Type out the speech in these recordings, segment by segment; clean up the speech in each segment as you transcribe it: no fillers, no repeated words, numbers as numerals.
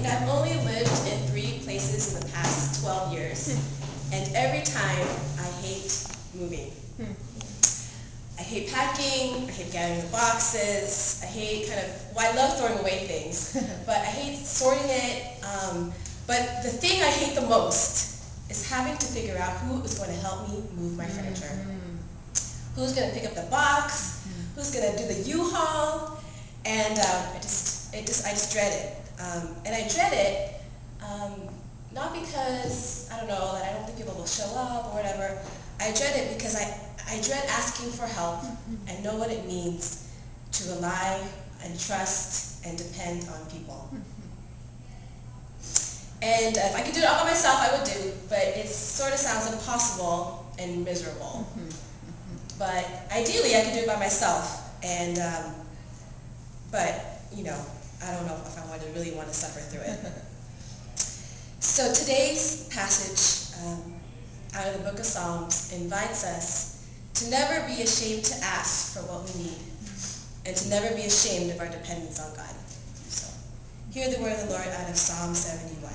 I've only lived in 3 places in the past 12 years, and every time I hate moving. I hate packing, I hate gathering the boxes, I hate I love throwing away things, but I hate sorting it. But the thing I hate the most is having to figure out who is going to help me move my furniture. Who's going to pick up the box, who's going to do the U-Haul, and I just dread it. And I dread it not because, I don't think people will show up or whatever. I dread it because I dread asking for help and know what it means to rely and trust and depend on people. And if I could do it all by myself, I would do, but it sort of sounds impossible and miserable. But ideally, I could do it by myself, and but I don't know if I really want to suffer through it. So today's passage out of the book of Psalms invites us to never be ashamed to ask for what we need, and to never be ashamed of our dependence on God. So hear the word of the Lord out of Psalm 71.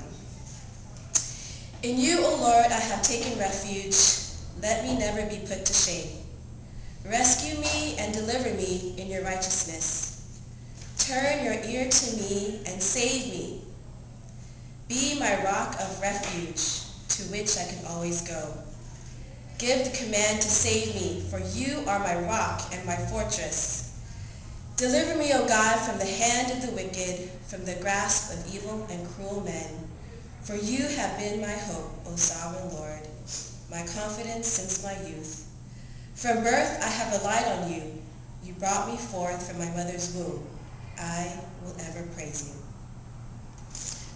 In you, O Lord, I have taken refuge. Let me never be put to shame. Rescue me and deliver me in your righteousness. Turn your ear to me and save me. Be my rock of refuge, to which I can always go. Give the command to save me, for you are my rock and my fortress. Deliver me, O God, from the hand of the wicked, from the grasp of evil and cruel men. For you have been my hope, O sovereign Lord, my confidence since my youth. From birth I have relied on you. You brought me forth from my mother's womb. I will ever praise you.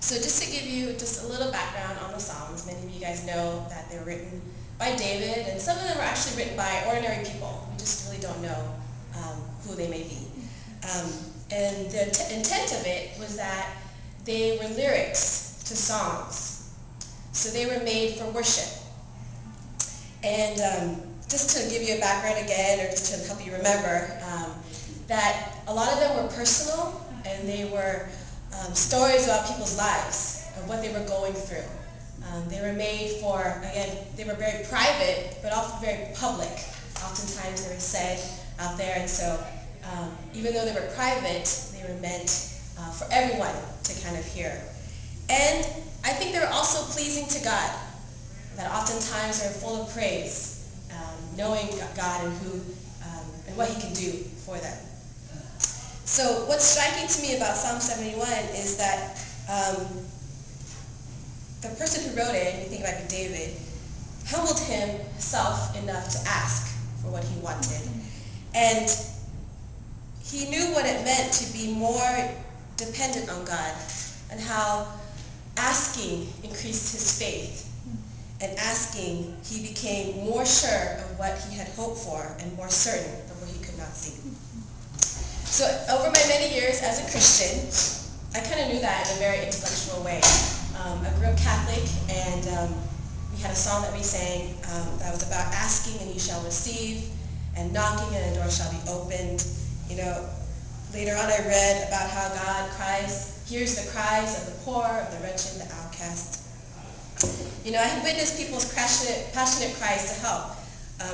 So just to give you just a little background on the Psalms, many of you guys know that they were written by David, and some of them were actually written by ordinary people. We just really don't know who they may be. And the intent of it was that they were lyrics to songs. So they were made for worship. And just to give you a background again, or just to help you remember, that a lot of them were personal, and they were stories about people's lives, of what they were going through. They were made for, again, they were very private, but often very public. Oftentimes they were said out there, and so even though they were private, they were meant for everyone to kind of hear. And I think they were also pleasing to God, that oftentimes they're full of praise, knowing God and who and what He can do for them. So what's striking to me about Psalm 71 is that the person who wrote it, and you think about David, humbled himself enough to ask for what he wanted. And he knew what it meant to be more dependent on God, and how asking increased his faith. And asking, he became more sure of what he had hoped for and more certain of what he could not see. So over my many years as a Christian, I kind of knew that in a very intellectual way. I grew up Catholic, and we had a song that we sang that was about asking and you shall receive, and knocking and the door shall be opened. Later on I read about how God hears the cries of the poor, of the wretched, the outcast. I have witnessed people's passionate cries to help.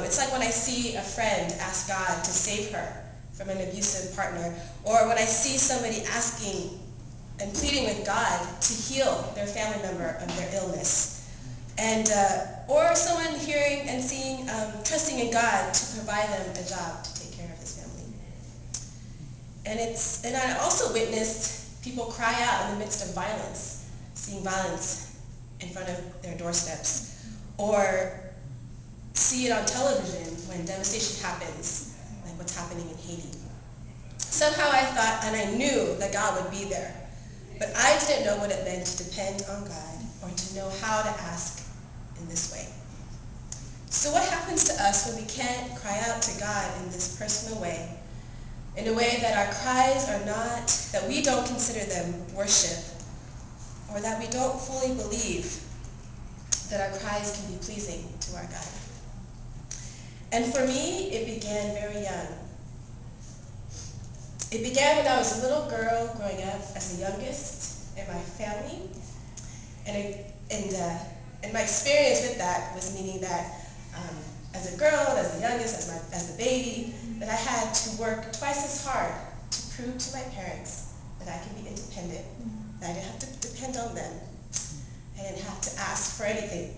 It's like when I see a friend ask God to save her from an abusive partner, or when I see somebody asking and pleading with God to heal their family member of their illness, and or someone hearing and seeing, trusting in God to provide them a job to take care of his family. And I also witnessed people cry out in the midst of violence, seeing violence in front of their doorsteps, or see it on television when devastation happens, like what's happening in Haiti. Somehow I thought, and I knew that God would be there, but I didn't know what it meant to depend on God, or to know how to ask in this way. So what happens to us when we can't cry out to God in this personal way, in a way that our cries are not, that we don't consider them worship, or that we don't fully believe that our cries can be pleasing to our God? And for me, it began very young. It began when I was a little girl growing up as the youngest, in my family. And my experience with that was meaning that as a girl, as the youngest, as the baby, that I had to work twice as hard to prove to my parents that I can be independent, that I didn't have to depend on them. I didn't have to ask for anything.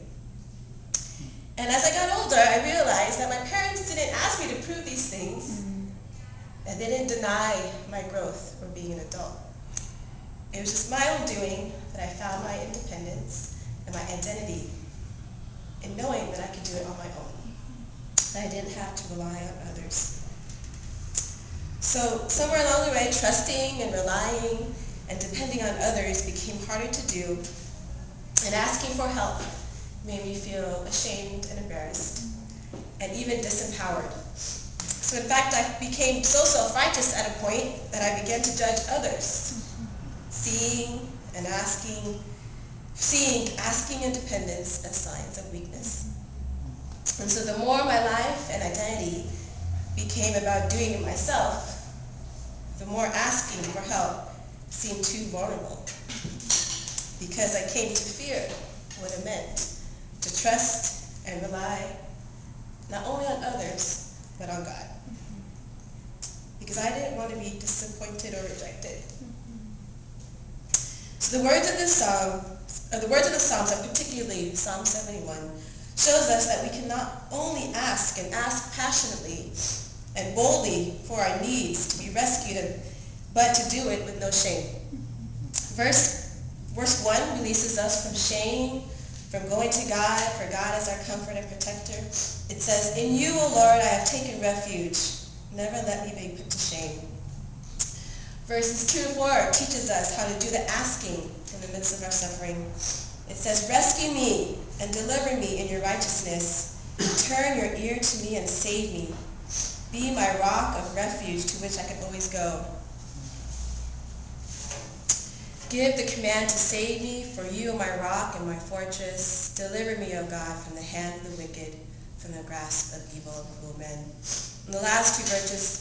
And as I got older, I realized that my parents didn't ask me to prove these things, and they didn't deny my growth or being an adult. It was just my own doing that I found my independence and my identity in knowing that I could do it on my own, that I didn't have to rely on others. So somewhere along the way, trusting and relying and depending on others became harder to do, and asking for help made me feel ashamed and embarrassed, and even disempowered. So in fact, I became so self-righteous at a point that I began to judge others, seeing asking and dependence as signs of weakness. And so the more my life and identity became about doing it myself, the more asking for help seemed too vulnerable, because I came to fear what it meant to trust and rely not only on others, but on God. Because I didn't want to be disappointed or rejected. So the words of the Psalms, and particularly Psalm 71, shows us that we can not only ask and ask passionately and boldly for our needs to be rescued, but to do it with no shame. Verse 1 releases us from shame, from going to God, for God is our comfort and protector. It says, "In you, O Lord, I have taken refuge. Never let me be put to shame." Verses 2 and 4 teaches us how to do the asking in the midst of our suffering. It says, "Rescue me and deliver me in your righteousness. Turn your ear to me and save me. Be my rock of refuge to which I can always go. Give the command to save me, for you are my rock and my fortress. Deliver me, O God, from the hand of the wicked, from the grasp of evil and cruel men." And the last two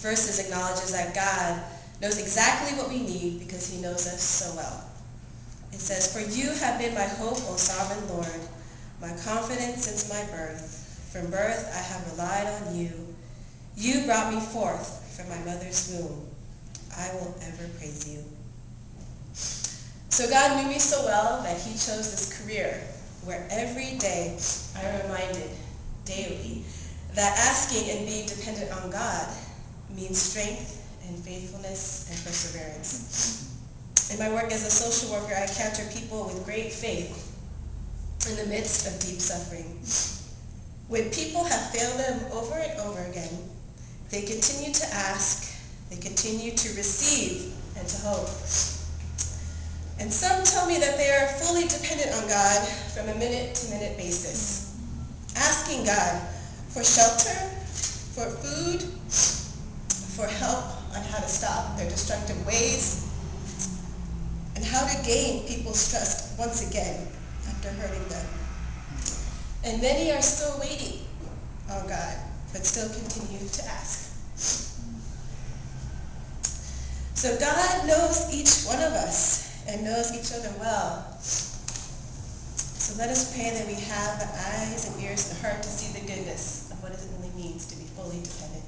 verses acknowledges that God knows exactly what we need because he knows us so well. It says, "For you have been my hope, O sovereign Lord, my confidence since my birth. From birth I have relied on you. You brought me forth from my mother's womb. I will ever praise you." So God knew me so well that he chose this career where every day I am reminded daily that asking and being dependent on God means strength and faithfulness and perseverance. In my work as a social worker, I encounter people with great faith in the midst of deep suffering. When people have failed them over and over again, they continue to ask, they continue to receive, and to hope. And some tell me that they are fully dependent on God from a minute-to-minute basis, asking God for shelter, for food, for help on how to stop their destructive ways, and how to gain people's trust once again after hurting them. And many are still waiting on God, but still continue to ask. So God knows each one of us and knows each other well. So let us pray that we have the eyes and ears and the heart to see the goodness of what it really means to be fully dependent.